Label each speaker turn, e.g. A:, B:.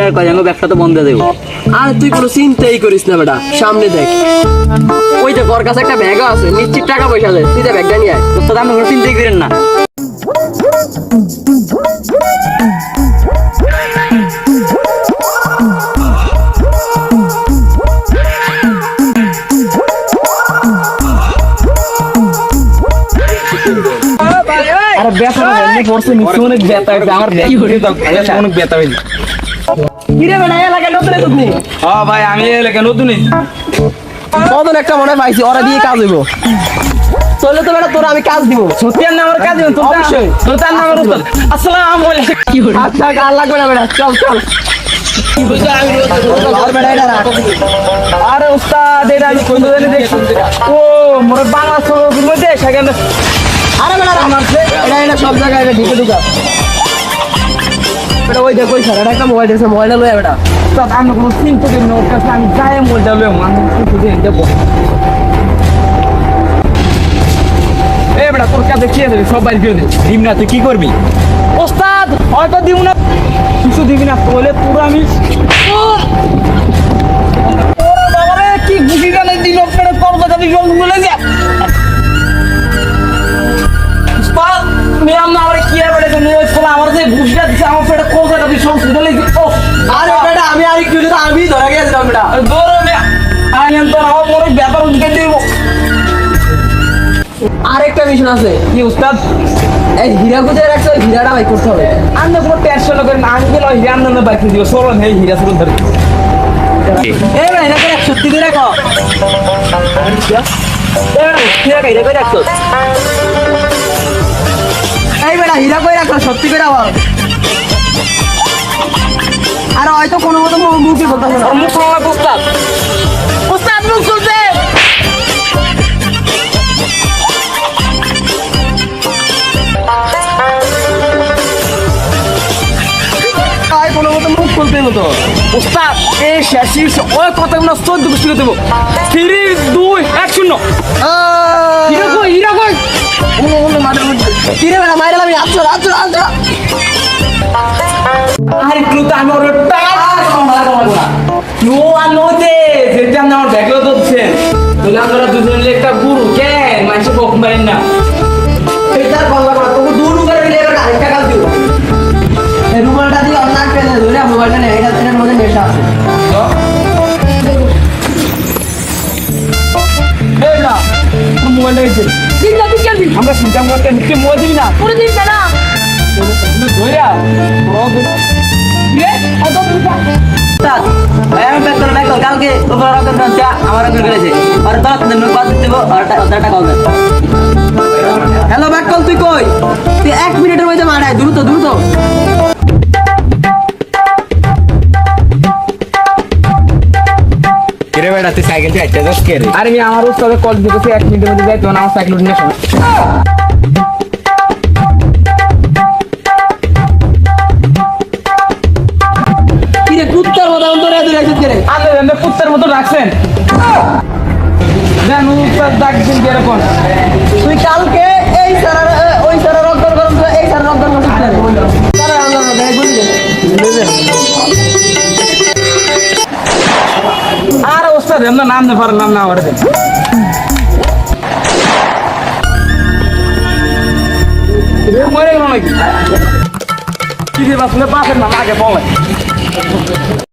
A: আর কয় ব্যবসা তো বন্ধ দেবো।
B: আর তুই কোনো চিন্তাই করিস না বেটা, সামনে দেখ ওই যে ওর কাছে একটা ব্যাগও আছে, নিশ্চিত টাকা পয়সা আছে, তুই ব্যাগটা নিয়ে আয়।
A: ওস্তাদ আপনি কোনো চিন্তাই করেন না।
B: আরে ব্যথা এমনি পড়ছে, নিচে অনেক ব্যথা হয়েছে আমার, অনেক ব্যথা হয়েছে। কিরে বেটা এলাকায় নতুন তুমি?
C: হ্যাঁ ভাই আমি এলাকা নতুনই।
B: কতন একটা মনে পাইছি, ওরা দিয়ে কাজ হইব। চলে তো বেটা তোরা আমি কাজ দিব।
C: সত্যি আর নামের কাজ দিবেন?
B: অবশ্যই।
C: তোর তার নামের উস্তাদ। আসসালামু আলাইকুম।
B: আচ্ছা আর লাগবে না বেটা, চল চল। আর বেটা এটা রাখ।
C: আরে উস্তাদ এটা আমি কোন জানি দেখছি। ও মোরে বাংলা ছবির মধ্যে সেখানে
B: আরে বেটা মারছে, এটা সব জায়গায় এটা ঢুকে ঢুকা। বেটা ওই দেখ ওই স্যার, এটা একটা মোবাইল দিয়েছে, মোবাইলটা লয়ে বেটা।
C: উস্তাদ আমি কোনো চিন্তা করি না ওর কাছে, আমি যাই মোলটা লয়ে মানুষ কিছু দিয়ে দেবো। এ বেটা তোর কাছে কি আছে সব বাইর করে দে।
A: দিম না তুই কি করবি?
C: ওস্তাদ হয়তো দিব না, কিছু দিবি না বলে পুরো আমি বাবারে কি গুটি গালে দিল পেড়ে তোর কথা দিল বলে যা উস্তাদ মিয়াম না আমার কি আর বলে তুমি ওই কোলা আমার যে গুটিটা দিছে আমার পেড়ে কোন কথা দিছ সুদলে ও
B: আরে বেটা আমি আর একটু তো আমি ধরে গেছিলাম বেটা।
C: দৌড়ে মিয়া আমি তো আমার বড় ব্যাপার উঠে দেব।
B: আরেকটা মিশন আছে।
C: কি উস্তাদ?
B: এই হীরা গুজে রাখছে, ওই হীরাটা বাই করতে হবে।
C: আমি কোনো টেনশন করেন না, আমি গেল হিরা আনন্দ বাইক দিব সরল হে হিরা সরল ধরে।
B: এই বেটা এটা করে সত্যি করে রাখো। এই বেটা হীরা কই রাখছো? এই বেটা হীরা কই রাখছো সত্যি করে বল। আর হয়তো কোনো মতো মুখে বলতে হবে না।
C: মুখ আমার উস্তাদ উস্তাদ মুখ খুলছে।
B: আর কোনো মতো মুখ খুলতে হতো।
C: উস্তাদ এই শেষ ওই কথাগুলো 14 গোষ্ঠী দেবো। 3 2 1 0 হিরা কই হিরা কই?
B: কিরে বেটা মাইরাল আমি আচ্ছা আচ্ছা আচ্ছা।
C: আরে ক্লু তো আমি ওর নো আর নোতে যেটা আমার ব্যাগলো দিচ্ছেন তাহলে আমরা দুজনে একটা গুরু কেন মানুষ বকম পারেন না।
B: এইটার কল লাগা তোকে দূর করে দিলে এবার আরেকটা কাজ দিব। এই রুমালটা দিয়ে অনলাইন পেয়ে ধরে মোবাইলটা নেই, এটা এর মধ্যে নেশা আছে।
C: এই না মোবাইল লাগছে চিন্তা তুই কেন আমরা চিন্তা করতে নিচে মোবাইল দিবি না পুরো দিন না ধইরা রে আদো তুই
A: উস্তাদ আমি বেতন নাই তো কালকে উপর রকম চা আমার রকম করেছে আর তো আপনি নক বাদ দেব আর টাকা কল দেন।
B: হ্যালো ব্যাককল তুই কই? তুই 1 মিনিটের মধ্যে মারায়, দ্রুত দ্রুত।
A: কিরে বেটা তুই সাইকেল দিয়ে আইতে যাস কে রে?
C: আরে আমি আমার উস্তাদে কল দিতেছি 1 মিনিটের মধ্যে যাইতো না, আমার সাইকেল নিয়ে আসো।
B: কিরে কুত্তার মতো অন্তরে এত রাখছিস কে রে?
C: আরে এমনি কুত্তার মতো রাখছেন জান উস্তাদ ডাকছেন কি এরকম?
B: তুই কালকে এই স্যারের ওই স্যারের রক্তর গরম করে এই স্যারের রক্তর গরম করে স্যারের আল্লাহ দেখ বলি
C: আর উস্তাদ এমনি নাম না পারলাম না ওরে মরে গেল নাকি? কি দিয়ে বাসলে বাসের নাম আগে বলে